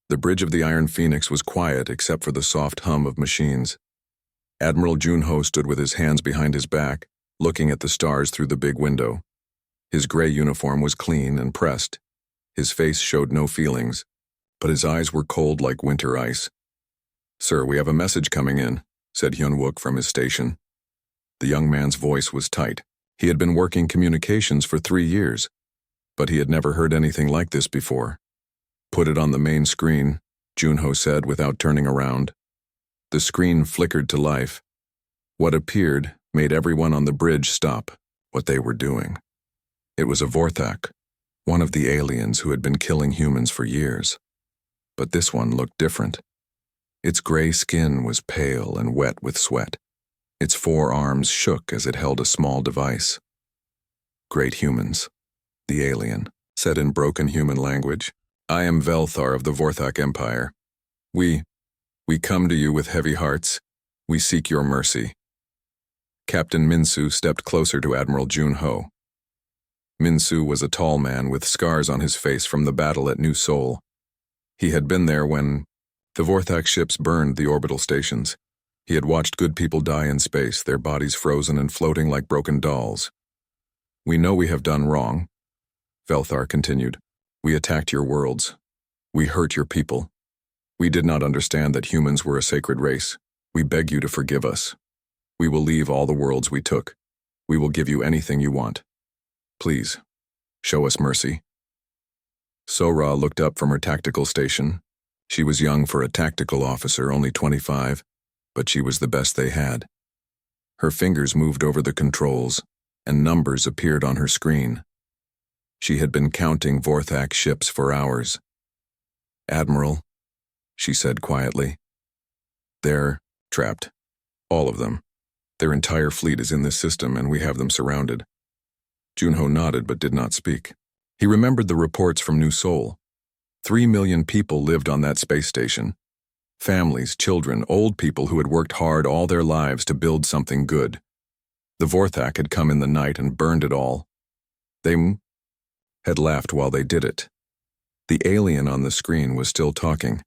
The bridge of the Iron Phoenix was quiet except for the soft hum of machines. Admiral Junho stood with his hands behind his back, looking at the stars through the big window. His gray uniform was clean and pressed. His face showed no feelings, but his eyes were cold like winter ice. "Sir, we have a message coming in," said Hyun-wook from his station. The young man's voice was tight. He had been working communications for 3 years, but he had never heard anything like this before. "Put it on the main screen," Junho said without turning around. The screen flickered to life. What appeared made everyone on the bridge stop what they were doing. It was a Vorthak, one of the aliens who had been killing humans for years. But this one looked different. Its gray skin was pale and wet with sweat. Its 4 arms shook as it held a small device. "Great humans," the alien said in broken human language. "I am Velthar of the Vorthak Empire. We come to you with heavy hearts. We seek your mercy." Captain Minsu stepped closer to Admiral Junho. Minsu was a tall man with scars on his face from the battle at New Seoul. He had been there when the Vorthak ships burned the orbital stations. He had watched good people die in space, their bodies frozen and floating like broken dolls. "We know we have done wrong," Velthar continued. "We attacked your worlds. We hurt your people. We did not understand that humans were a sacred race. We beg you to forgive us. We will leave all the worlds we took. We will give you anything you want. Please, show us mercy." Sora looked up from her tactical station. She was young for a tactical officer, only 25, but she was the best they had. Her fingers moved over the controls, and numbers appeared on her screen. She had been counting Vorthak ships for hours. "Admiral," she said quietly. "They're trapped. All of them. Their entire fleet is in this system, and we have them surrounded." Junho nodded but did not speak. He remembered the reports from New Seoul. 3 million people lived on that space station. Families, children, old people who had worked hard all their lives to build something good. The Vorthak had come in the night and burned it all. They had laughed while they did it. The alien on the screen was still talking.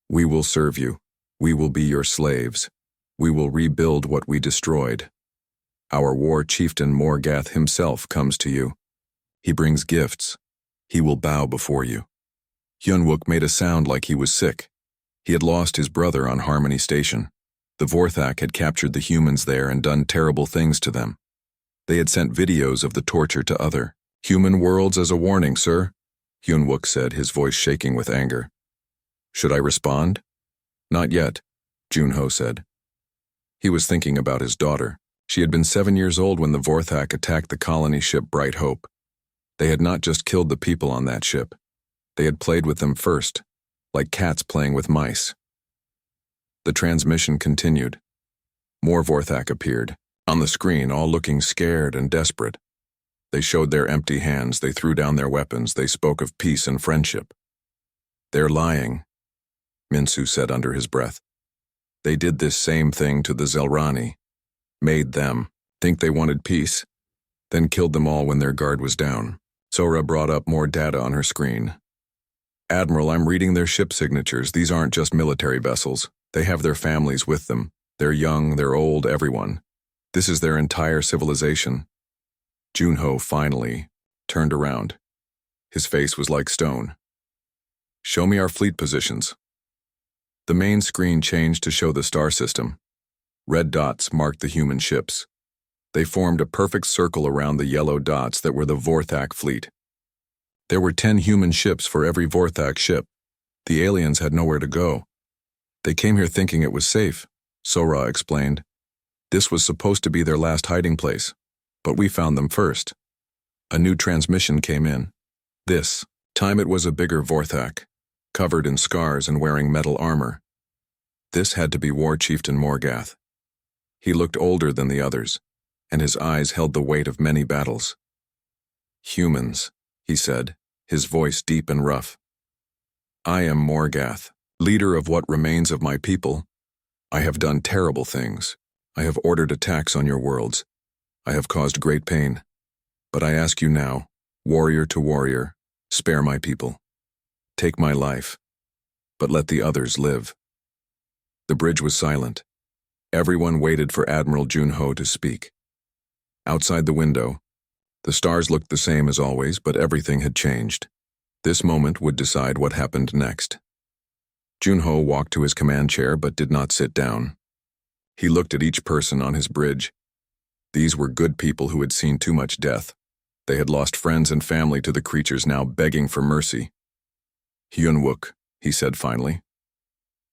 "We will serve you. We will be your slaves. We will rebuild what we destroyed. Our war chieftain Morgath himself comes to you. He brings gifts. He will bow before you." Hyun-wook made a sound like he was sick. He had lost his brother on Harmony Station. The Vorthak had captured the humans there and done terrible things to them. They had sent videos of the torture to other human worlds as a warning, sir, Hyun-wook said, his voice shaking with anger. "Should I respond?" "Not yet," Junho said. He was thinking about his daughter. She had been 7 years old when the Vorthak attacked the colony ship Bright Hope. They had not just killed the people on that ship. They had played with them first, like cats playing with mice. The transmission continued. More Vorthak appeared, on the screen, all looking scared and desperate. They showed their empty hands, they threw down their weapons, they spoke of peace and friendship. "They're lying," Minsu said under his breath. "They did this same thing to the Zelrani. Made them think they wanted peace, then killed them all when their guard was down." Sora brought up more data on her screen. "Admiral, I'm reading their ship signatures. These aren't just military vessels. They have their families with them. They're young, they're old, everyone. This is their entire civilization." Junho finally turned around. His face was like stone. "Show me our fleet positions." The main screen changed to show the star system. Red dots marked the human ships. They formed a perfect circle around the yellow dots that were the Vorthak fleet. There were 10 human ships for every Vorthak ship. The aliens had nowhere to go. They came here thinking it was safe, Sora explained. This was supposed to be their last hiding place, but we found them first. A new transmission came in. This time it was a bigger Vorthak, covered in scars and wearing metal armor. This had to be War Chieftain Morgath. He looked older than the others, and his eyes held the weight of many battles. "Humans," he said, his voice deep and rough. "I am Morgath, leader of what remains of my people. I have done terrible things. I have ordered attacks on your worlds. I have caused great pain. But I ask you now, warrior to warrior, spare my people. Take my life. but let the others live. The bridge was silent. Everyone waited for Admiral Junho to speak. Outside the window, the stars looked the same as always, but everything had changed. This moment would decide what happened next. Junho walked to his command chair but did not sit down. He looked at each person on his bridge. These were good people who had seen too much death. They had lost friends and family to the creatures now begging for mercy. "Hyunwook," he said finally.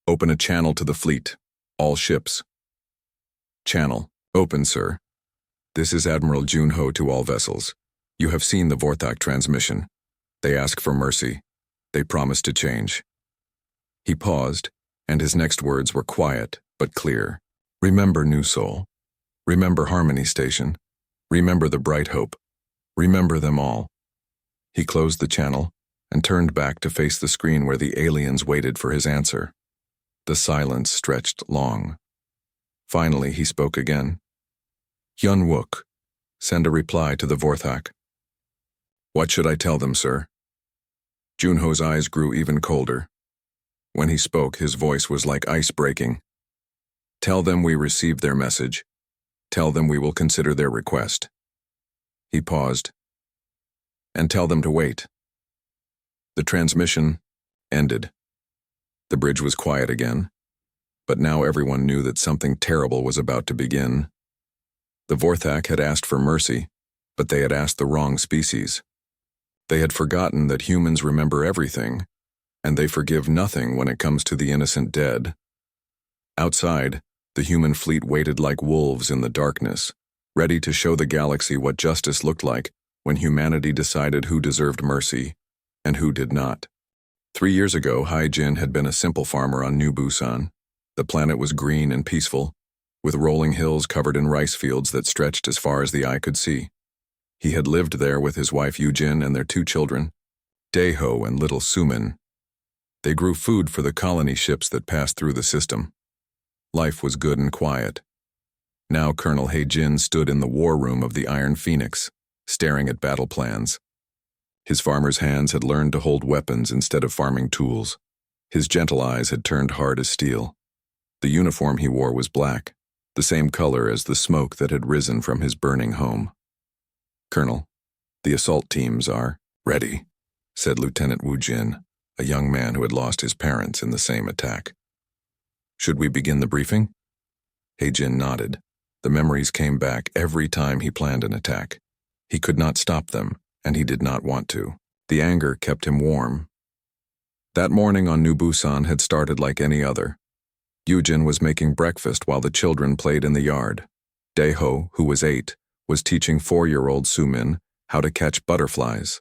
"Open a channel to the fleet. All ships." "Channel. Open, sir. This is Admiral Junho to all vessels. You have seen the Vorthak transmission. They ask for mercy. They promise to change." He paused, and his next words were quiet but clear. "Remember, New Soul. Remember Harmony Station. Remember the Bright Hope. Remember them all." He closed the channel and turned back to face the screen where the aliens waited for his answer. The silence stretched long. Finally, he spoke again. "Hyunwook, send a reply to the Vorthak." "What should I tell them, sir?" Junho's eyes grew even colder. When he spoke, his voice was like ice breaking. "Tell them we received their message. Tell them we will consider their request." He paused. "And tell them to wait." The transmission ended. The bridge was quiet again, but now everyone knew that something terrible was about to begin. The Vorthak had asked for mercy, but they had asked the wrong species. They had forgotten that humans remember everything, and they forgive nothing when it comes to the innocent dead. Outside, the human fleet waited like wolves in the darkness, ready to show the galaxy what justice looked like when humanity decided who deserved mercy and who did not. 3 years ago, Hai-Jin had been a simple farmer on New Busan. The planet was green and peaceful, with rolling hills covered in rice fields that stretched as far as the eye could see. He had lived there with his wife Yujin and their 2 children, Daeho and little Sumin. They grew food for the colony ships that passed through the system. Life was good and quiet. Now Colonel Hai-Jin stood in the war room of the Iron Phoenix, staring at battle plans. His farmer's hands had learned to hold weapons instead of farming tools. His gentle eyes had turned hard as steel. The uniform he wore was black, the same color as the smoke that had risen from his burning home. "Colonel, the assault teams are ready," said Lieutenant Wu Jin, a young man who had lost his parents in the same attack. "Should we begin the briefing?" Hai-Jin nodded. The memories came back every time he planned an attack. He could not stop them, and he did not want to. The anger kept him warm. That morning on New Busan had started like any other. Yujin was making breakfast while the children played in the yard. Daeho, who was 8, was teaching 4-year-old Sumin how to catch butterflies.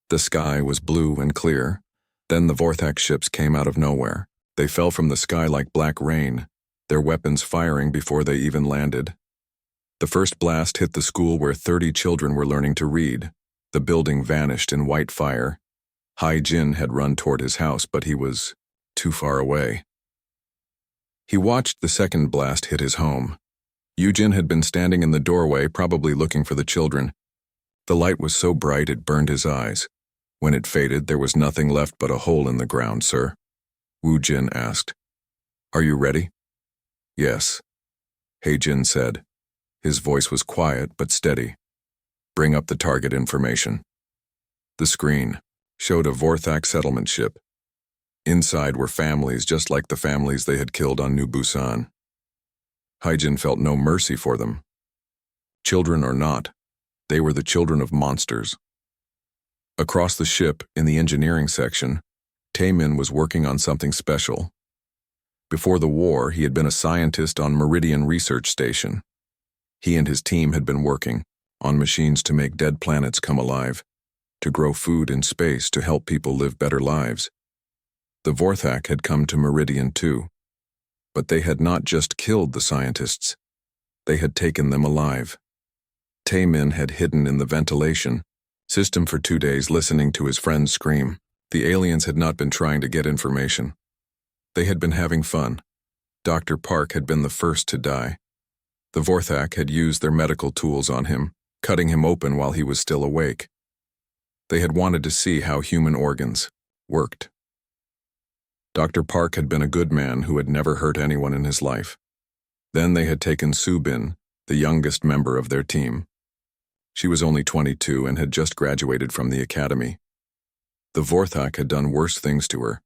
The sky was blue and clear. Then the Vorthak ships came out of nowhere. They fell from the sky like black rain, their weapons firing before they even landed. The first blast hit the school where 30 children were learning to read. The building vanished in white fire. Hai-Jin had run toward his house, but he was too far away. He watched the second blast hit his home. Yujin had been standing in the doorway, probably looking for the children. The light was so bright it burned his eyes. When it faded, there was nothing left but a hole in the ground, sir. Wu Jin asked. "Are you ready?" "Yes," Hai-Jin said. His voice was quiet but steady. "Bring up the target information." The screen showed a Vorthak settlement ship. Inside were families just like the families they had killed on New Busan. Hai-Jin felt no mercy for them. Children or not, they were the children of monsters. Across the ship, in the engineering section, Taemin was working on something special. Before the war, he had been a scientist on Meridian Research Station. He and his team had been working on machines to make dead planets come alive, to grow food in space to help people live better lives. The Vorthak had come to Meridian too, but they had not just killed the scientists. They had taken them alive. Taemin had hidden in the ventilation system for 2 days listening to his friends scream. The aliens had not been trying to get information. They had been having fun. Dr. Park had been the first to die. The Vorthak had used their medical tools on him, cutting him open while he was still awake. They had wanted to see how human organs worked. Dr. Park had been a good man who had never hurt anyone in his life. Then they had taken Sue Bin, the youngest member of their team. She was only 22 and had just graduated from the academy. The Vorthak had done worse things to her.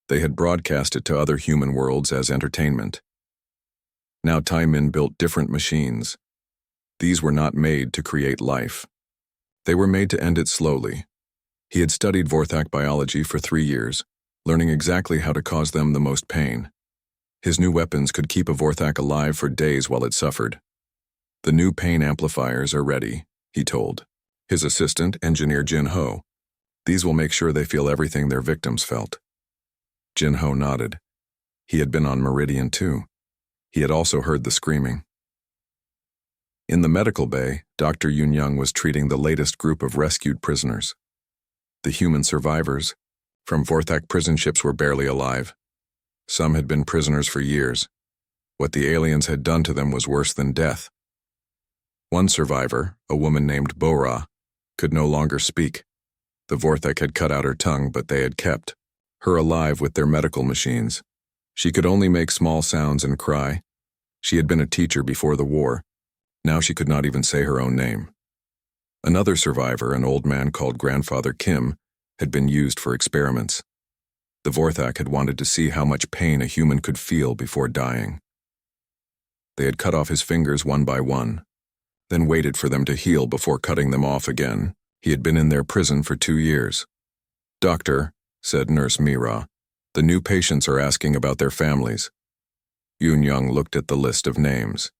They had broadcast it to other human worlds as entertainment. Now Tai Min built different machines. These were not made to create life. They were made to end it slowly. He had studied Vorthak biology for 3 years, learning exactly how to cause them the most pain. His new weapons could keep a Vorthak alive for days while it suffered. The new pain amplifiers are ready, he told his assistant, engineer Jin Ho. These will make sure they feel everything their victims felt. Jin Ho nodded. He had been on Meridian too. He had also heard the screaming. In the medical bay, Dr. Yun Young was treating the latest group of rescued prisoners. The human survivors from Vorthak prison ships were barely alive. Some had been prisoners for years. What the aliens had done to them was worse than death. One survivor, a woman named Bora, could no longer speak. The Vorthak had cut out her tongue, but they had kept her alive with their medical machines. She could only make small sounds and cry. She had been a teacher before the war. Now she could not even say her own name. Another survivor, an old man called Grandfather Kim, had been used for experiments. The Vorthak had wanted to see how much pain a human could feel before dying. They had cut off his fingers one by one, then waited for them to heal before cutting them off again. He had been in their prison for 2 years. "Doctor," said Nurse Mira, "the new patients are asking about their families." Yun Young looked at the list of names.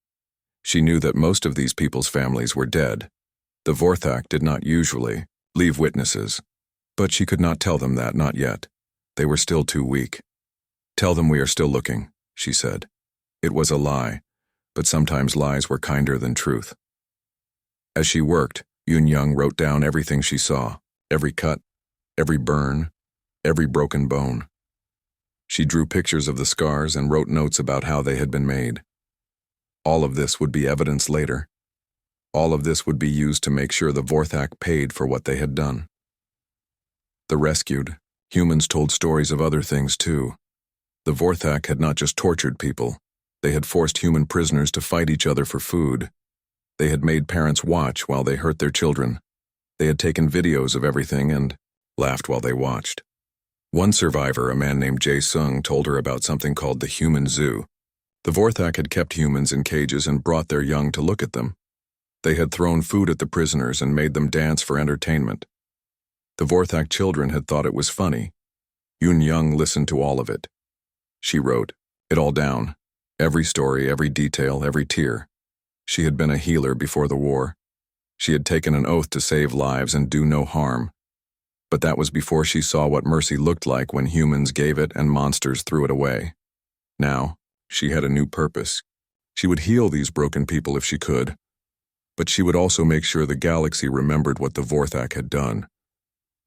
She knew that most of these people's families were dead. The Vorthak did not usually leave witnesses, but she could not tell them that, not yet. They were still too weak. "Tell them we are still looking," she said. It was a lie, but sometimes lies were kinder than truth. As she worked, Yun Young wrote down everything she saw, every cut, every burn, every broken bone. She drew pictures of the scars and wrote notes about how they had been made. All of this would be evidence later. All of this would be used to make sure the Vorthak paid for what they had done. The rescued humans told stories of other things too. The Vorthak had not just tortured people. They had forced human prisoners to fight each other for food. They had made parents watch while they hurt their children. They had taken videos of everything and laughed while they watched. One survivor, a man named Jae Sung, told her about something called the human zoo. The Vorthak had kept humans in cages and brought their young to look at them. They had thrown food at the prisoners and made them dance for entertainment. The Vorthak children had thought it was funny. Yun Young listened to all of it. She wrote it all down, every story, every detail, every tear. She had been a healer before the war. She had taken an oath to save lives and do no harm. But that was before she saw what mercy looked like when humans gave it and monsters threw it away. Now, she had a new purpose. She would heal these broken people if she could. But she would also make sure the galaxy remembered what the Vorthak had done.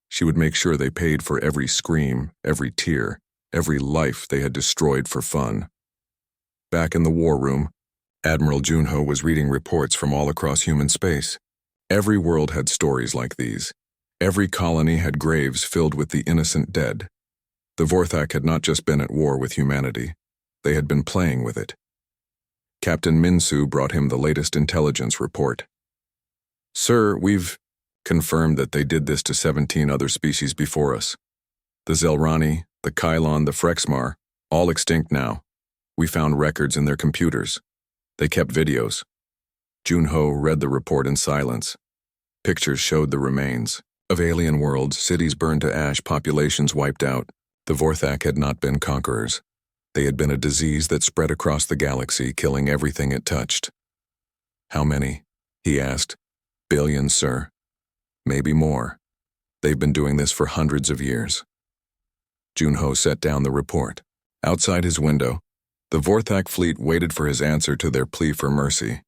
She would make sure they paid for every scream, every tear, every life they had destroyed for fun. Back in the war room, Admiral Junho was reading reports from all across human space. Every world had stories like these. Every colony had graves filled with the innocent dead. The Vorthak had not just been at war with humanity. They had been playing with it. Captain Minsu brought him the latest intelligence report. "Sir, we've confirmed that they did this to 17 other species before us. The Zelrani, the Kylon, the Frexmar, all extinct now. We found records in their computers. They kept videos." Junho read the report in silence. Pictures showed the remains of alien worlds, cities burned to ash, populations wiped out. The Vorthak had not been conquerors. They had been a disease that spread across the galaxy, killing everything it touched. "How many?" he asked. "Billions, sir. Maybe more. They've been doing this for hundreds of years." Junho set down the report. Outside his window, the Vorthak fleet waited for his answer to their plea for mercy.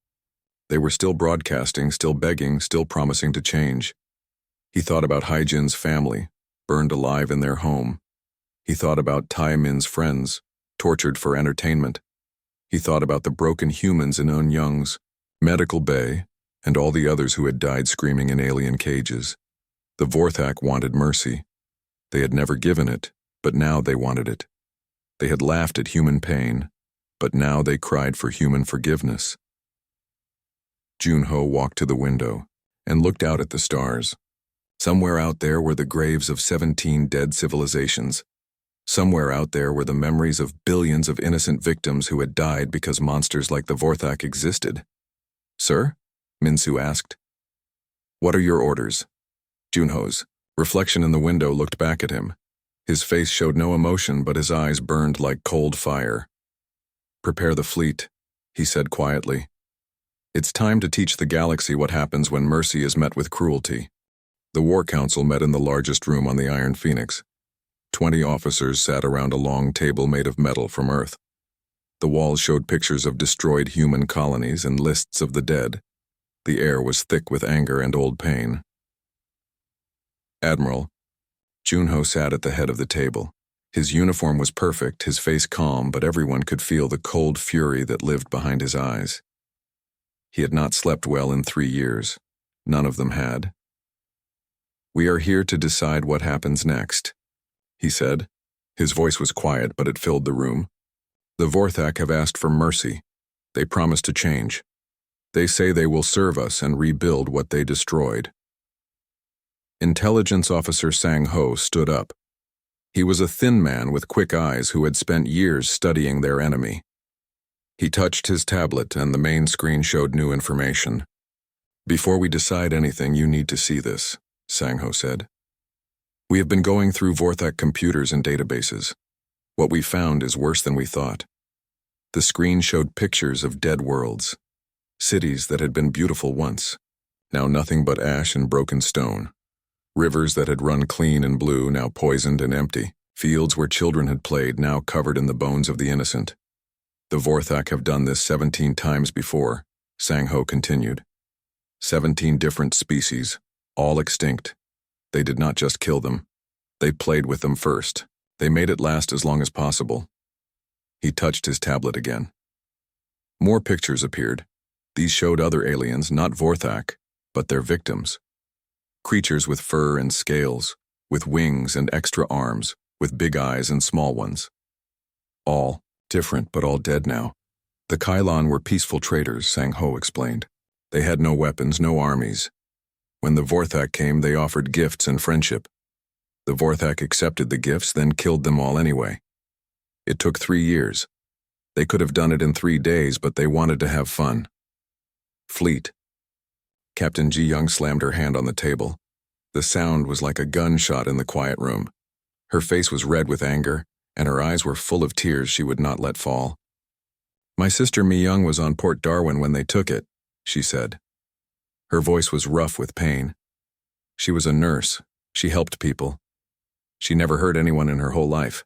They were still broadcasting, still begging, still promising to change. He thought about Haijin's family, burned alive in their home. He thought about Tai Min's friends, tortured for entertainment. He thought about the broken humans in Eun Young's medical bay and all the others who had died screaming in alien cages. The Vorthak wanted mercy. They had never given it, but now they wanted it. They had laughed at human pain, but now they cried for human forgiveness. Junho walked to the window and looked out at the stars. Somewhere out there were the graves of 17 dead civilizations. Somewhere out there were the memories of billions of innocent victims who had died because monsters like the Vorthak existed. "Sir?" Minsu asked. "What are your orders?" Junho's reflection in the window looked back at him. His face showed no emotion, but his eyes burned like cold fire. "Prepare the fleet," he said quietly. "It's time to teach the galaxy what happens when mercy is met with cruelty." The War Council met in the largest room on the Iron Phoenix. 20 officers sat around a long table made of metal from Earth. The walls showed pictures of destroyed human colonies and lists of the dead. The air was thick with anger and old pain. "Admiral." Junho sat at the head of the table. His uniform was perfect, his face calm, but everyone could feel the cold fury that lived behind his eyes. He had not slept well in 3 years. None of them had. "We are here to decide what happens next," he said. His voice was quiet, but it filled the room. "The Vorthak have asked for mercy. They promise to change. They say they will serve us and rebuild what they destroyed." Intelligence Officer Sang-ho stood up. He was a thin man with quick eyes who had spent years studying their enemy. He touched his tablet and the main screen showed new information. "Before we decide anything, you need to see this," Sang-ho said. "We have been going through Vorthak computers and databases. What we found is worse than we thought." The screen showed pictures of dead worlds. Cities that had been beautiful once, now nothing but ash and broken stone. Rivers that had run clean and blue, now poisoned and empty. Fields where children had played, now covered in the bones of the innocent. "The Vorthak have done this 17 times before," Sang-ho continued. 17 different species, all extinct. They did not just kill them. They played with them first. They made it last as long as possible. He touched his tablet again. More pictures appeared. These showed other aliens, not Vorthak, but their victims. Creatures with fur and scales, with wings and extra arms, with big eyes and small ones. All different, but all dead now. The Kylon were peaceful traders, Sang-ho explained. They had no weapons, no armies. When the Vorthak came, they offered gifts and friendship. The Vorthak accepted the gifts, then killed them all anyway. It took 3 years. They could have done it in 3 days, but they wanted to have fun. "Fleet." Captain Ji-young slammed her hand on the table. The sound was like a gunshot in the quiet room. Her face was red with anger, and her eyes were full of tears she would not let fall. "My sister Mi-young was on Port Darwin when they took it," she said. Her voice was rough with pain. She was a nurse. She helped people. She never hurt anyone in her whole life.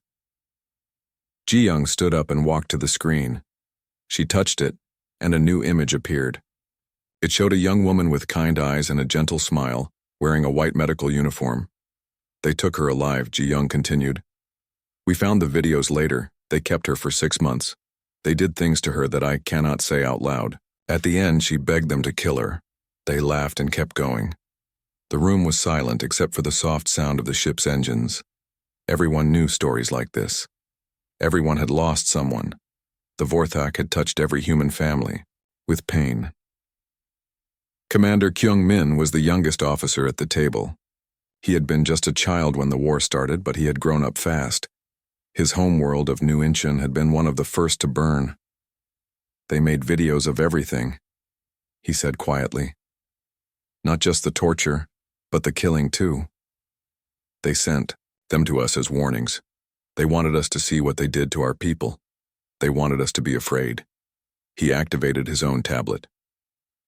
Ji-young stood up and walked to the screen. She touched it, and a new image appeared. It showed a young woman with kind eyes and a gentle smile, wearing a white medical uniform. "They took her alive," Ji-young continued. "We found the videos later. They kept her for 6 months. They did things to her that I cannot say out loud. At the end, she begged them to kill her. They laughed and kept going." The room was silent except for the soft sound of the ship's engines. Everyone knew stories like this. Everyone had lost someone. The Vorthak had touched every human family, with pain. Commander Kyung-min was the youngest officer at the table. He had been just a child when the war started, but he had grown up fast. His homeworld of New Incheon had been one of the first to burn. "They made videos of everything," he said quietly. "Not just the torture, but the killing too. They sent them to us as warnings. They wanted us to see what they did to our people. They wanted us to be afraid." He activated his own tablet.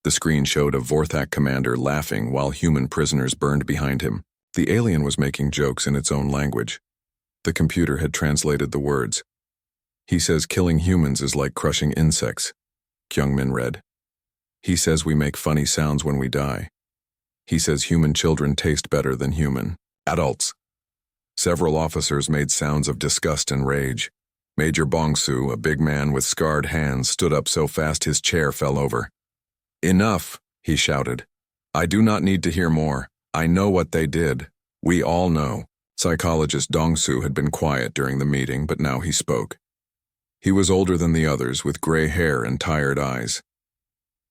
The screen showed a Vorthak commander laughing while human prisoners burned behind him. The alien was making jokes in its own language. The computer had translated the words. "He says killing humans is like crushing insects," Kyung-min read. "He says we make funny sounds when we die. He says human children taste better than human adults." Several officers made sounds of disgust and rage. Major Bong-soo, a big man with scarred hands, stood up so fast his chair fell over. "Enough," he shouted. "I do not need to hear more. I know what they did. We all know." Psychologist Dong-soo had been quiet during the meeting, but now he spoke. He was older than the others, with gray hair and tired eyes.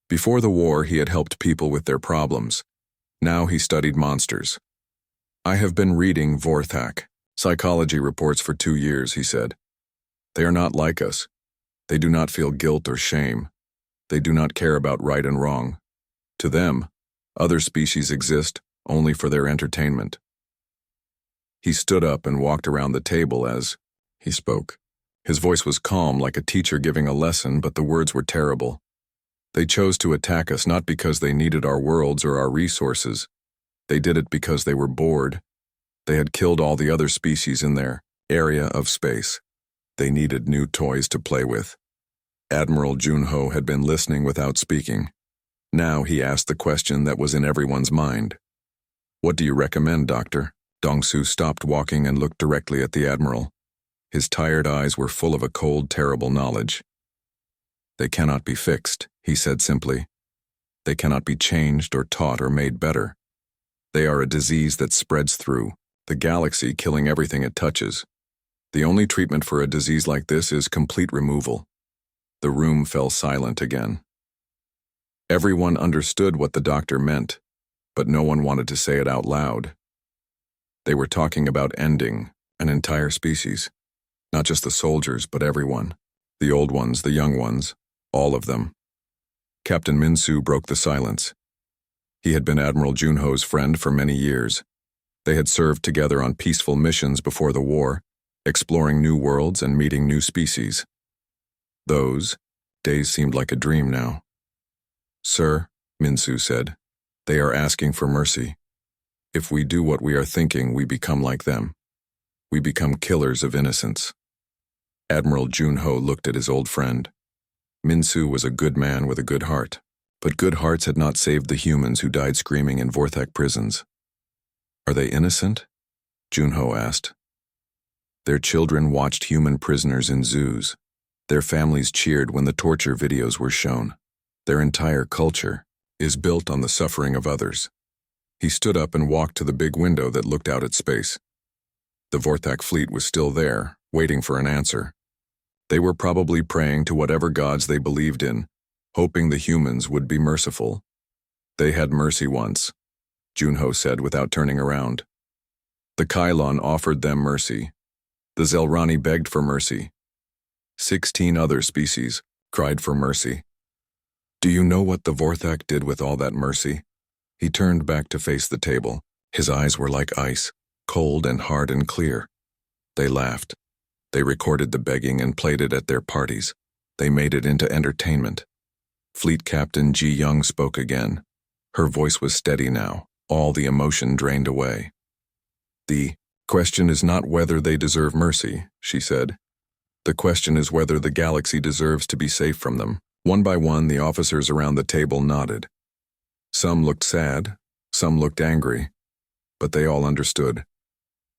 Before the war, he had helped people with their problems. Now he studied monsters. "I have been reading Vorthak psychology reports for 2 years," he said. "They are not like us. They do not feel guilt or shame. They do not care about right and wrong. To them, other species exist only for their entertainment." He stood up and walked around the table as he spoke. His voice was calm, like a teacher giving a lesson, but the words were terrible. "They chose to attack us not because they needed our worlds or our resources. They did it because they were bored. They had killed all the other species in their area of space. They needed new toys to play with." Admiral Junho had been listening without speaking. Now he asked the question that was in everyone's mind. "What do you recommend, Doctor?" Dongsu stopped walking and looked directly at the Admiral. His tired eyes were full of a cold, terrible knowledge. "They cannot be fixed," he said simply. "They cannot be changed or taught or made better. They are a disease that spreads through the galaxy, killing everything it touches. The only treatment for a disease like this is complete removal." The room fell silent again. Everyone understood what the doctor meant, but no one wanted to say it out loud. They were talking about ending an entire species. Not just the soldiers, but everyone. The old ones, the young ones, all of them. Captain Minsu broke the silence. He had been Admiral Junho's friend for many years. They had served together on peaceful missions before the war, exploring new worlds and meeting new species. Those days seemed like a dream now. "Sir," Minsu said, "they are asking for mercy. If we do what we are thinking, we become like them. We become killers of innocence." Admiral Junho looked at his old friend. Minsu was a good man with a good heart, but good hearts had not saved the humans who died screaming in Vorthak prisons. "Are they innocent?" Junho asked. "Their children watched human prisoners in zoos. Their families cheered when the torture videos were shown. Their entire culture is built on the suffering of others." He stood up and walked to the big window that looked out at space. The Vorthak fleet was still there, waiting for an answer. They were probably praying to whatever gods they believed in, hoping the humans would be merciful. "They had mercy once," Junho said without turning around. "The Kylon offered them mercy. The Zelrani begged for mercy. 16 other species cried for mercy. Do you know what the Vorthak did with all that mercy?" He turned back to face the table. His eyes were like ice, cold and hard and clear. They laughed. They recorded the begging and played it at their parties. They made it into entertainment. Fleet Captain Ji Young spoke again. Her voice was steady now, all the emotion drained away. "The question is not whether they deserve mercy," she said. "The question is whether the galaxy deserves to be safe from them." One by one, the officers around the table nodded. Some looked sad, some looked angry, but they all understood.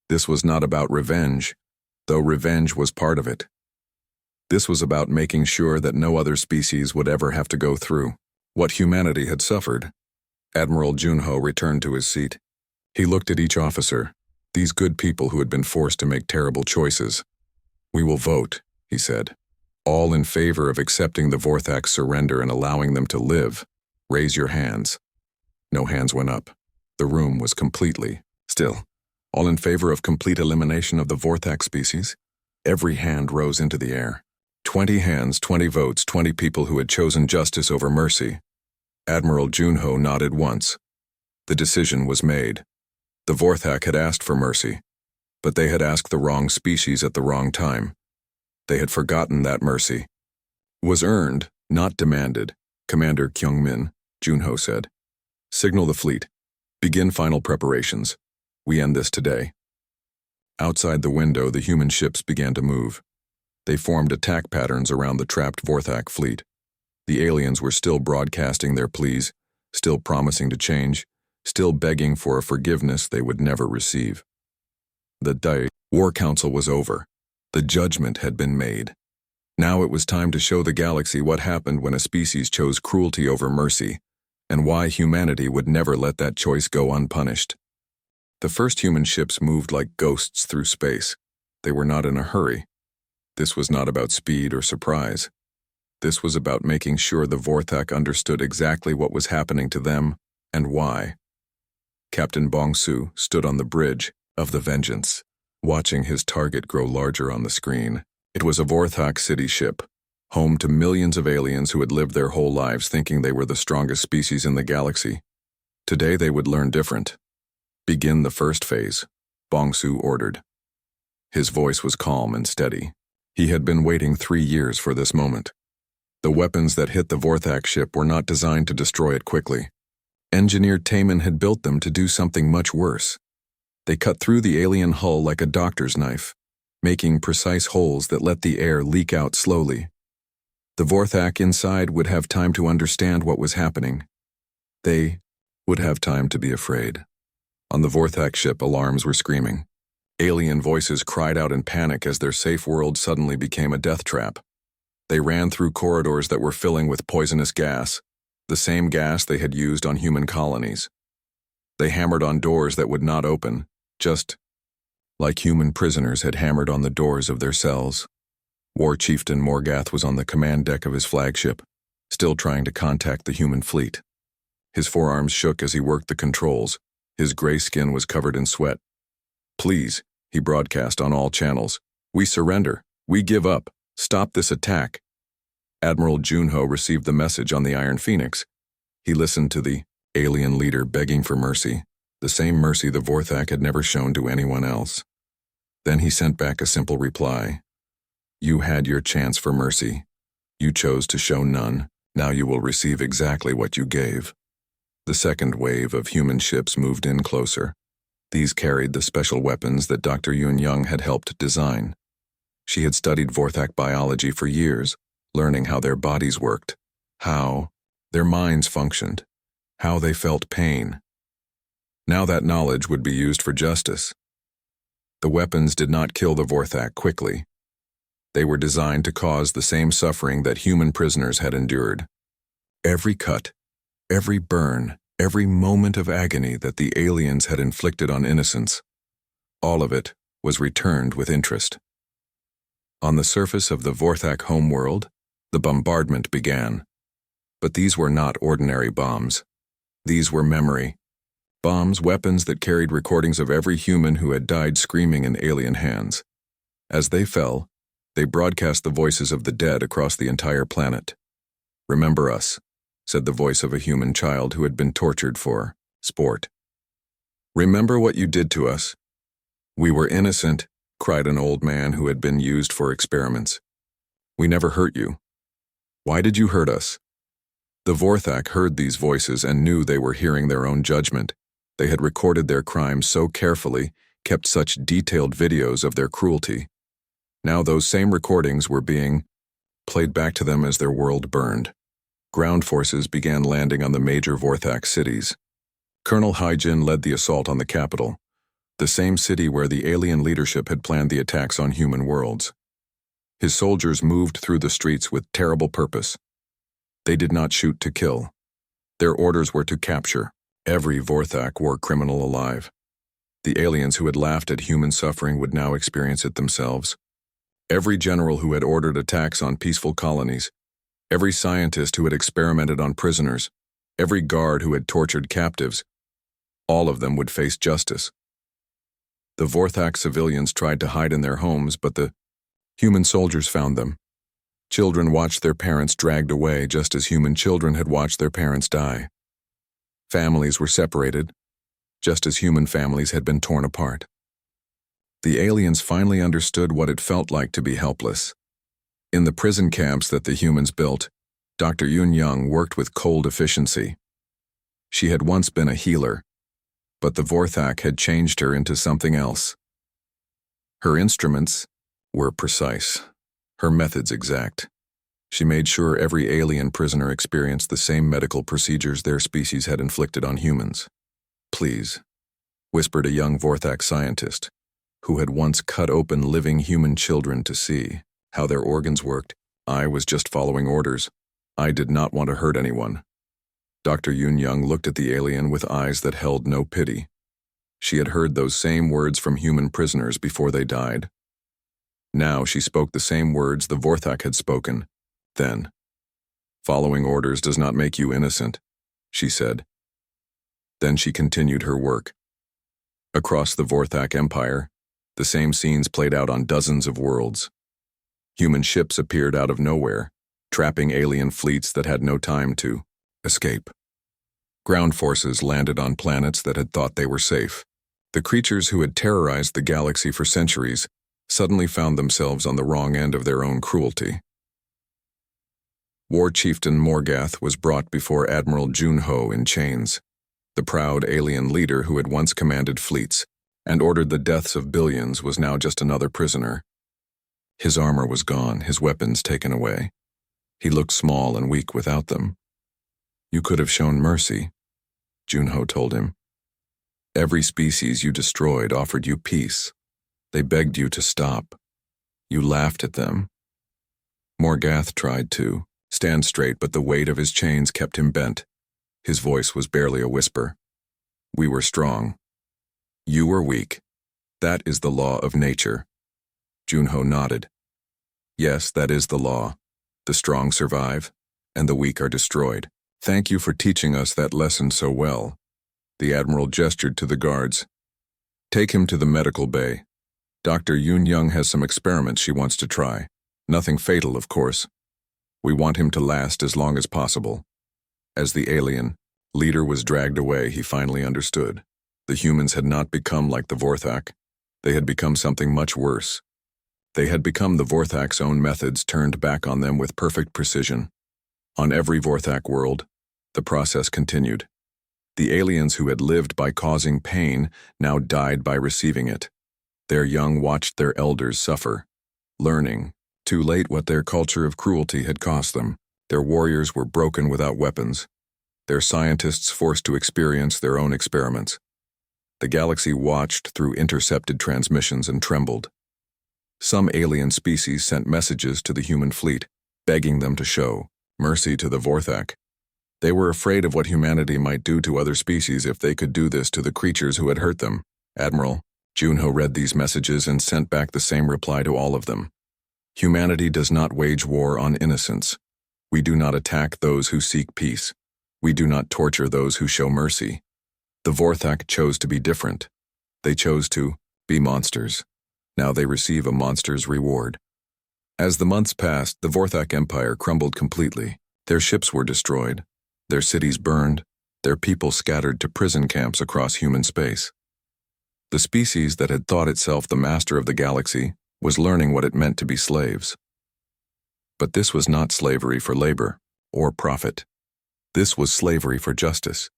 This was not about revenge, though revenge was part of it. This was about making sure that no other species would ever have to go through what humanity had suffered. Admiral Junho returned to his seat. He looked at each officer, these good people who had been forced to make terrible choices. "We will vote," he said. "All in favor of accepting the Vorthak's surrender and allowing them to live, raise your hands." No hands went up. The room was completely still. "All in favor of complete elimination of the Vorthak species?" Every hand rose into the air. 20 hands, 20 votes, 20 people who had chosen justice over mercy. Admiral Junho nodded once. The decision was made. The Vorthak had asked for mercy, but they had asked the wrong species at the wrong time. They had forgotten that mercy was earned, not demanded. "Commander Kyungmin," Junho said, "signal the fleet. Begin final preparations. We end this today." Outside the window, the human ships began to move. They formed attack patterns around the trapped Vorthak fleet. The aliens were still broadcasting their pleas, still promising to change, still begging for a forgiveness they would never receive. The War Council was over. The judgment had been made. Now it was time to show the galaxy what happened when a species chose cruelty over mercy, and why humanity would never let that choice go unpunished. The first human ships moved like ghosts through space. They were not in a hurry. This was not about speed or surprise. This was about making sure the Vorthak understood exactly what was happening to them and why. Captain Bongsu stood on the bridge of the Vengeance, watching his target grow larger on the screen. It was a Vorthak city ship, home to millions of aliens who had lived their whole lives thinking they were the strongest species in the galaxy. Today they would learn different. Begin the first phase, Bongsu ordered. His voice was calm and steady. He had been waiting 3 years for this moment. The weapons that hit the Vorthak ship were not designed to destroy it quickly. Engineer Taman had built them to do something much worse. They cut through the alien hull like a doctor's knife, making precise holes that let the air leak out slowly. The Vorthak inside would have time to understand what was happening. They would have time to be afraid. On the Vorthak ship, alarms were screaming. Alien voices cried out in panic as their safe world suddenly became a death trap. They ran through corridors that were filling with poisonous gas, the same gas they had used on human colonies. They hammered on doors that would not open, just like human prisoners had hammered on the doors of their cells. War Chieftain Morgath was on the command deck of his flagship, still trying to contact the human fleet. His forearms shook as he worked the controls. His gray skin was covered in sweat. "Please," he broadcast on all channels. "We surrender. We give up. Stop this attack." Admiral Junho received the message on the Iron Phoenix. He listened to the alien leader begging for mercy, the same mercy the Vorthak had never shown to anyone else. Then he sent back a simple reply. "You had your chance for mercy. You chose to show none. Now you will receive exactly what you gave." The second wave of human ships moved in closer. These carried the special weapons that Dr. Yun Young had helped design. She had studied Vorthak biology for years, learning how their bodies worked, how their minds functioned, how they felt pain. Now that knowledge would be used for justice. The weapons did not kill the Vorthak quickly. They were designed to cause the same suffering that human prisoners had endured. Every cut, every burn, every moment of agony that the aliens had inflicted on innocents, all of it was returned with interest. On the surface of the Vorthak homeworld, the bombardment began. But these were not ordinary bombs. These were memory. Bombs, weapons that carried recordings of every human who had died screaming in alien hands. As they fell, they broadcast the voices of the dead across the entire planet. "Remember us," said the voice of a human child who had been tortured for sport. "Remember what you did to us." "We were innocent," cried an old man who had been used for experiments. "We never hurt you. Why did you hurt us?" The Vorthak heard these voices and knew they were hearing their own judgment. They had recorded their crimes so carefully, kept such detailed videos of their cruelty. Now those same recordings were being played back to them as their world burned. Ground forces began landing on the major Vorthak cities. Colonel Haijin led the assault on the capital, the same city where the alien leadership had planned the attacks on human worlds. His soldiers moved through the streets with terrible purpose. They did not shoot to kill. Their orders were to capture every Vorthak war criminal alive. The aliens who had laughed at human suffering would now experience it themselves. Every general who had ordered attacks on peaceful colonies, every scientist who had experimented on prisoners, every guard who had tortured captives, all of them would face justice. The Vorthak civilians tried to hide in their homes, but the human soldiers found them. Children watched their parents dragged away just as human children had watched their parents die. Families were separated, just as human families had been torn apart. The aliens finally understood what it felt like to be helpless. In the prison camps that the humans built, Dr. Yun Young worked with cold efficiency. She had once been a healer, but the Vorthak had changed her into something else. Her instruments were precise, her methods exact. She made sure every alien prisoner experienced the same medical procedures their species had inflicted on humans. "Please," whispered a young Vorthak scientist, who had once cut open living human children to see how their organs worked. "I was just following orders. I did not want to hurt anyone." Dr. Yun Young looked at the alien with eyes that held no pity. She had heard those same words from human prisoners before they died. Now she spoke the same words the Vorthak had spoken. Then, "Following orders does not make you innocent," she said. Then she continued her work. Across the Vorthak Empire, the same scenes played out on dozens of worlds. Human ships appeared out of nowhere, trapping alien fleets that had no time to escape. Ground forces landed on planets that had thought they were safe. The creatures who had terrorized the galaxy for centuries suddenly found themselves on the wrong end of their own cruelty. War Chieftain Morgath was brought before Admiral Junho in chains, the proud alien leader who had once commanded fleets and ordered the deaths of billions was now just another prisoner. His armor was gone, his weapons taken away. He looked small and weak without them. "You could have shown mercy," Junho told him. "Every species you destroyed offered you peace. They begged you to stop. You laughed at them." Morgath tried to stand straight, but the weight of his chains kept him bent. His voice was barely a whisper. "We were strong. You were weak. That is the law of nature." Junho nodded. "Yes, that is the law. The strong survive, and the weak are destroyed. Thank you for teaching us that lesson so well." The Admiral gestured to the guards. "Take him to the medical bay. Dr. Yoon Young has some experiments she wants to try. Nothing fatal, of course. We want him to last as long as possible." As the alien leader was dragged away, he finally understood. The humans had not become like the Vorthak. They had become something much worse. They had become the Vorthak's own methods turned back on them with perfect precision. On every Vorthak world, the process continued. The aliens who had lived by causing pain now died by receiving it. Their young watched their elders suffer, learning, too late, what their culture of cruelty had cost them. Their warriors were broken without weapons. Their scientists forced to experience their own experiments. The galaxy watched through intercepted transmissions and trembled. Some alien species sent messages to the human fleet, begging them to show mercy to the Vorthak. They were afraid of what humanity might do to other species if they could do this to the creatures who had hurt them. Admiral Junho read these messages and sent back the same reply to all of them. "Humanity does not wage war on innocence. We do not attack those who seek peace. We do not torture those who show mercy. The Vorthak chose to be different. They chose to be monsters. Now they receive a monster's reward." As the months passed, the Vorthak Empire crumbled completely. Their ships were destroyed, their cities burned, their people scattered to prison camps across human space. The species that had thought itself the master of the galaxy was learning what it meant to be slaves. But this was not slavery for labor or profit. This was slavery for justice.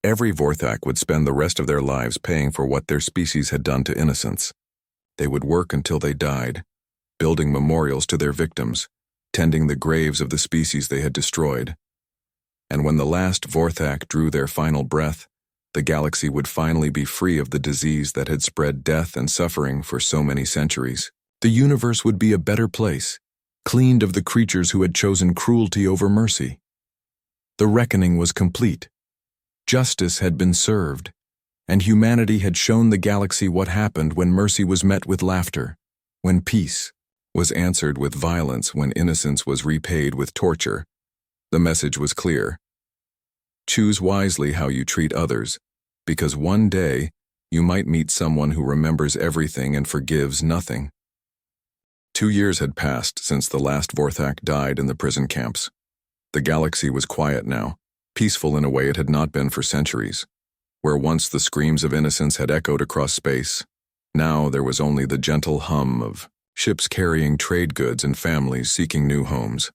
Every Vorthak would spend the rest of their lives paying for what their species had done to innocents. They would work until they died, building memorials to their victims, tending the graves of the species they had destroyed. And when the last Vorthak drew their final breath, the galaxy would finally be free of the disease that had spread death and suffering for so many centuries. The universe would be a better place, cleaned of the creatures who had chosen cruelty over mercy. The reckoning was complete. Justice had been served, and humanity had shown the galaxy what happened when mercy was met with laughter, when peace was answered with violence, when innocence was repaid with torture. The message was clear. Choose wisely how you treat others, because one day you might meet someone who remembers everything and forgives nothing. 2 years had passed since the last Vorthak died in the prison camps. The galaxy was quiet now, peaceful in a way it had not been for centuries. Where once the screams of innocence had echoed across space, now there was only the gentle hum of ships carrying trade goods and families seeking new homes.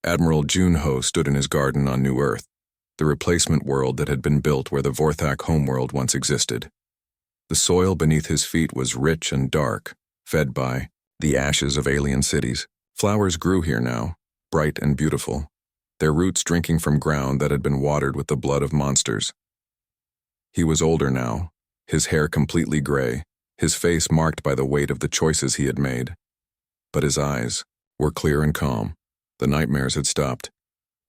Admiral Junho stood in his garden on New Earth, the replacement world that had been built where the Vorthak homeworld once existed. The soil beneath his feet was rich and dark, fed by the ashes of alien cities. Flowers grew here now, bright and beautiful, their roots drinking from ground that had been watered with the blood of monsters. He was older now, his hair completely gray, his face marked by the weight of the choices he had made. But his eyes were clear and calm. The nightmares had stopped.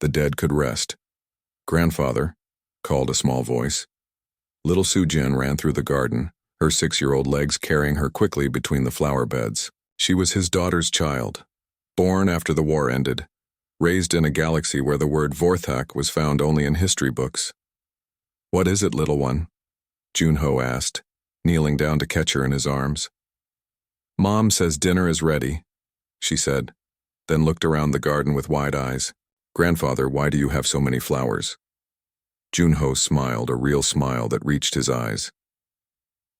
The dead could rest. "Grandfather," called a small voice. Little Sujin ran through the garden, her 6-year-old legs carrying her quickly between the flower beds. She was his daughter's child, born after the war ended, raised in a galaxy where the word Vorthak was found only in history books. "What is it, little one?" Junho asked, kneeling down to catch her in his arms. "Mom says dinner is ready," she said, then looked around the garden with wide eyes. "Grandfather, why do you have so many flowers?" Junho smiled, a real smile that reached his eyes.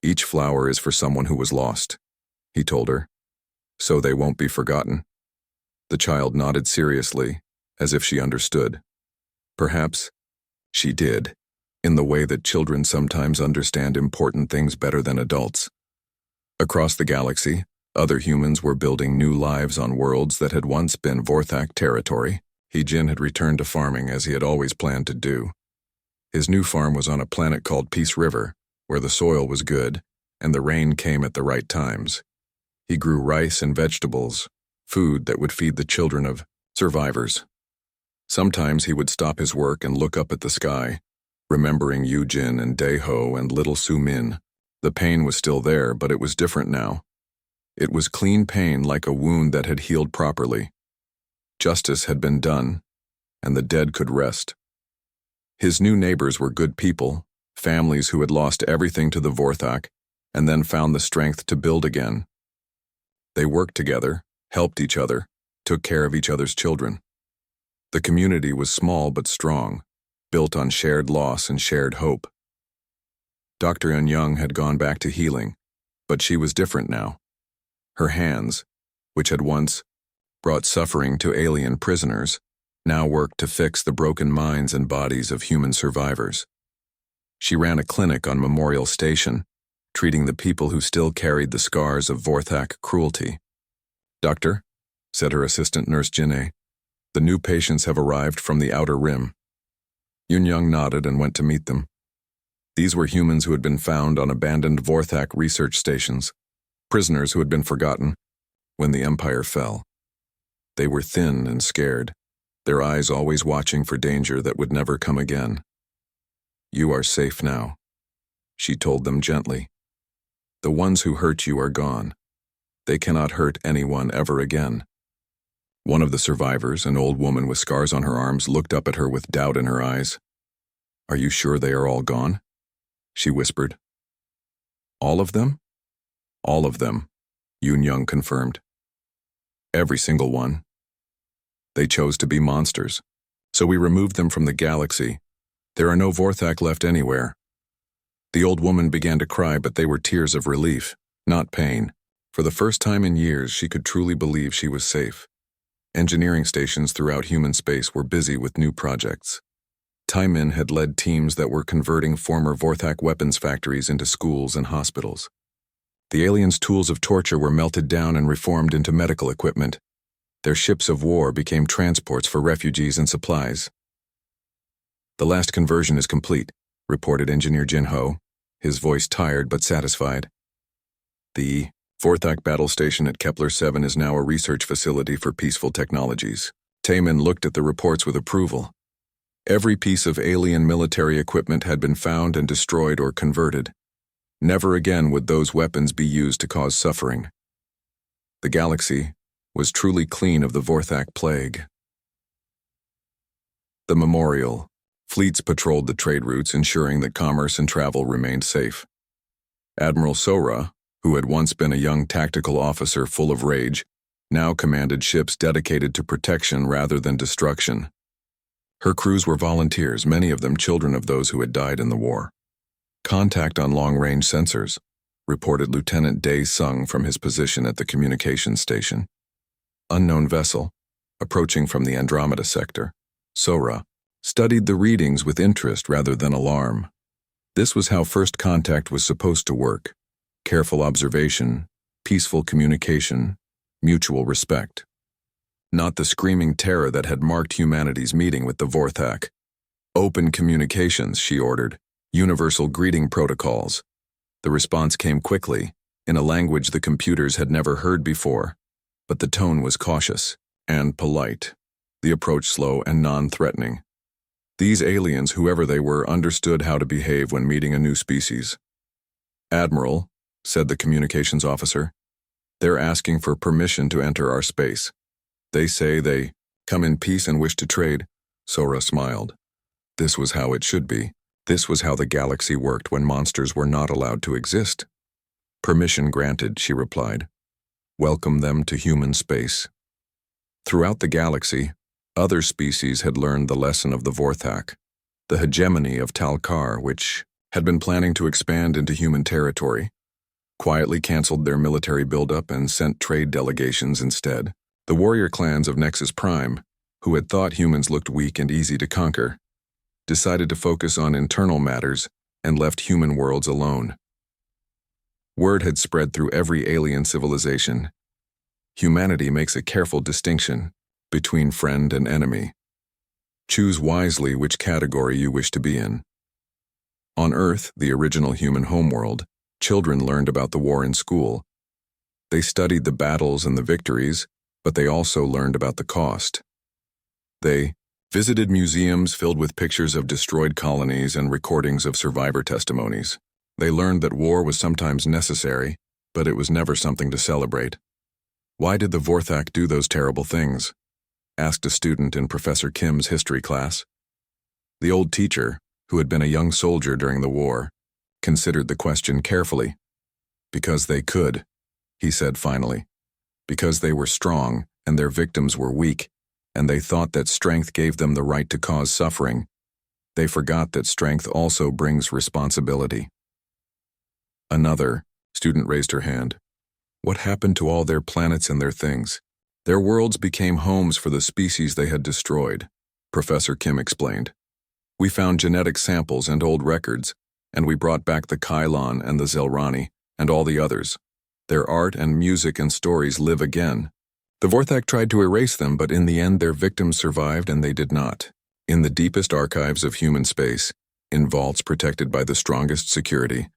"Each flower is for someone who was lost," he told her, "so they won't be forgotten." The child nodded seriously, as if she understood. Perhaps she did, in the way that children sometimes understand important things better than adults. Across the galaxy, other humans were building new lives on worlds that had once been Vorthak territory. Jin had returned to farming as he had always planned to do. His new farm was on a planet called Peace River, where the soil was good and the rain came at the right times. He grew rice and vegetables, food that would feed the children of survivors. Sometimes he would stop his work and look up at the sky, remembering Yujin and Daeho and little Su-min. The pain was still there, but it was different now. It was clean pain, like a wound that had healed properly. Justice had been done, and the dead could rest. His new neighbors were good people, families who had lost everything to the Vorthak and then found the strength to build again. They worked together, helped each other, took care of each other's children. The community was small but strong, built on shared loss and shared hope. Dr. Eun-young had gone back to healing, but she was different now. Her hands, which had once brought suffering to alien prisoners, now worked to fix the broken minds and bodies of human survivors. She ran a clinic on Memorial Station, treating the people who still carried the scars of Vorthak cruelty. "Doctor," said her assistant nurse Jinne, "the new patients have arrived from the Outer Rim." Eun-young nodded and went to meet them. These were humans who had been found on abandoned Vorthak research stations, prisoners who had been forgotten when the Empire fell. They were thin and scared, their eyes always watching for danger that would never come again. "You are safe now," she told them gently. "The ones who hurt you are gone. They cannot hurt anyone ever again." One of the survivors, an old woman with scars on her arms, looked up at her with doubt in her eyes. "Are you sure they are all gone?" she whispered. "All of them?" "All of them," Eun-young confirmed. "Every single one. They chose to be monsters, so we removed them from the galaxy. There are no Vorthak left anywhere." The old woman began to cry, but they were tears of relief, not pain. For the first time in years, she could truly believe she was safe. Engineering stations throughout human space were busy with new projects. Taimin had led teams that were converting former Vorthak weapons factories into schools and hospitals. The aliens' tools of torture were melted down and reformed into medical equipment. Their ships of war became transports for refugees and supplies. "The last conversion is complete," reported Engineer Jinho, his voice tired but satisfied. "The Vorthak battle station at Kepler 7 is now a research facility for peaceful technologies." Taimin looked at the reports with approval. Every piece of alien military equipment had been found and destroyed or converted. Never again would those weapons be used to cause suffering. The galaxy was truly clean of the Vorthak plague. The memorial. Fleets patrolled the trade routes, ensuring that commerce and travel remained safe. Admiral Sora, who had once been a young tactical officer full of rage, now commanded ships dedicated to protection rather than destruction. Her crews were volunteers, many of them children of those who had died in the war. "Contact on long-range sensors," reported Lieutenant Dae Sung from his position at the communications station. Unknown vessel, approaching from the Andromeda sector. Sora studied the readings with interest rather than alarm. This was how first contact was supposed to work. Careful observation, peaceful communication, mutual respect. Not the screaming terror that had marked humanity's meeting with the Vorthak. "Open communications," she ordered. "Universal greeting protocols." The response came quickly, in a language the computers had never heard before, but the tone was cautious and polite, the approach slow and non-threatening. These aliens, whoever they were, understood how to behave when meeting a new species. "Admiral," said the communications officer, They're asking for permission to enter our space. They say they come in peace and wish to trade." Sora smiled. This was how it should be. This was how the galaxy worked when monsters were not allowed to exist. "Permission granted," she replied. "Welcome them to human space." Throughout the galaxy, other species had learned the lesson of the Vorthak, the hegemony of Talkar, which had been planning to expand into human territory, quietly canceled their military buildup and sent trade delegations instead. The warrior clans of Nexus Prime, who had thought humans looked weak and easy to conquer, decided to focus on internal matters and left human worlds alone. Word had spread through every alien civilization. Humanity makes a careful distinction between friend and enemy. Choose wisely which category you wish to be in. On Earth, the original human homeworld, children learned about the war in school. They studied the battles and the victories, but they also learned about the cost. They visited museums filled with pictures of destroyed colonies and recordings of survivor testimonies. They learned that war was sometimes necessary, but it was never something to celebrate. "Why did the Vorthak do those terrible things?" asked a student in Professor Kim's history class. The old teacher, who had been a young soldier during the war, considered the question carefully. "Because they could," he said finally. "Because they were strong and their victims were weak, and they thought that strength gave them the right to cause suffering. They forgot that strength also brings responsibility." Another student raised her hand. "What happened to all their planets and their things?" "Their worlds became homes for the species they had destroyed," Professor Kim explained. "We found genetic samples and old records, and we brought back the Kylon and the Zelrani and all the others. Their art and music and stories live again. The Vorthak tried to erase them, but in the end their victims survived and they did not. In the deepest archives of human space, in vaults protected by the strongest security,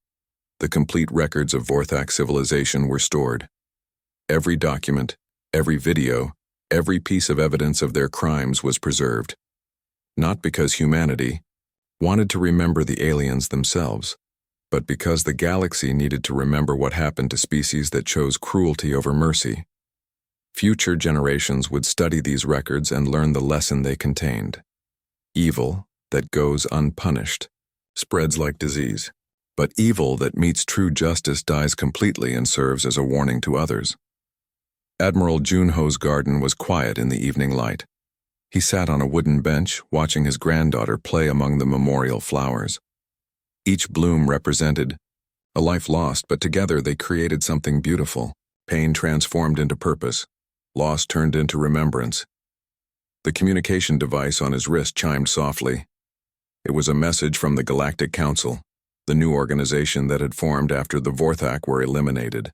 the complete records of Vorthak civilization were stored. Every document, every video, every piece of evidence of their crimes was preserved. Not because humanity wanted to remember the aliens themselves, but because the galaxy needed to remember what happened to species that chose cruelty over mercy. Future generations would study these records and learn the lesson they contained. Evil that goes unpunished spreads like disease. But evil that meets true justice dies completely and serves as a warning to others. Admiral Junho's garden was quiet in the evening light. He sat on a wooden bench, watching his granddaughter play among the memorial flowers. Each bloom represented a life lost, but together they created something beautiful. Pain transformed into purpose, loss turned into remembrance. The communication device on his wrist chimed softly. It was a message from the Galactic Council, the new organization that had formed after the Vorthak were eliminated.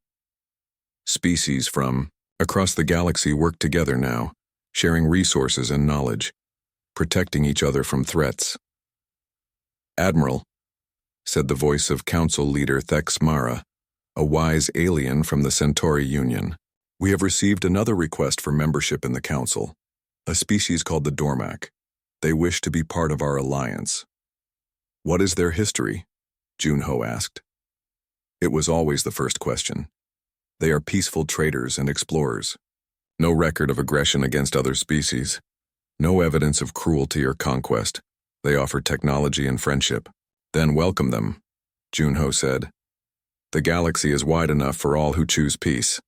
Species from across the galaxy work together now, sharing resources and knowledge, protecting each other from threats. "Admiral," said the voice of Council Leader Thex Mara, a wise alien from the Centauri Union. "We have received another request for membership in the Council, a species called the Dormak. They wish to be part of our alliance." "What is their history?" Junho asked. It was always the first question. "They are peaceful traders and explorers. No record of aggression against other species. No evidence of cruelty or conquest. They offer technology and friendship." "Then welcome them," Junho said. "The galaxy is wide enough for all who choose peace."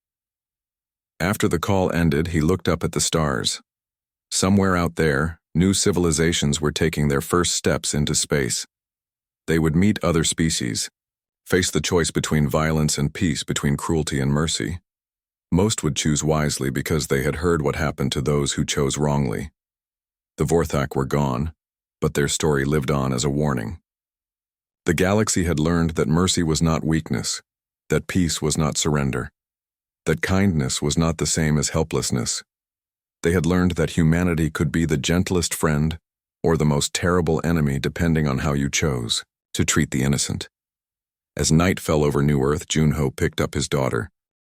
After the call ended, he looked up at the stars. Somewhere out there, new civilizations were taking their first steps into space. They would meet other species, face the choice between violence and peace, between cruelty and mercy. Most would choose wisely because they had heard what happened to those who chose wrongly. The Vorthak were gone, but their story lived on as a warning. The galaxy had learned that mercy was not weakness, that peace was not surrender, that kindness was not the same as helplessness. They had learned that humanity could be the gentlest friend or the most terrible enemy depending on how you chose to treat the innocent. As night fell over New Earth, Junho picked up his daughter.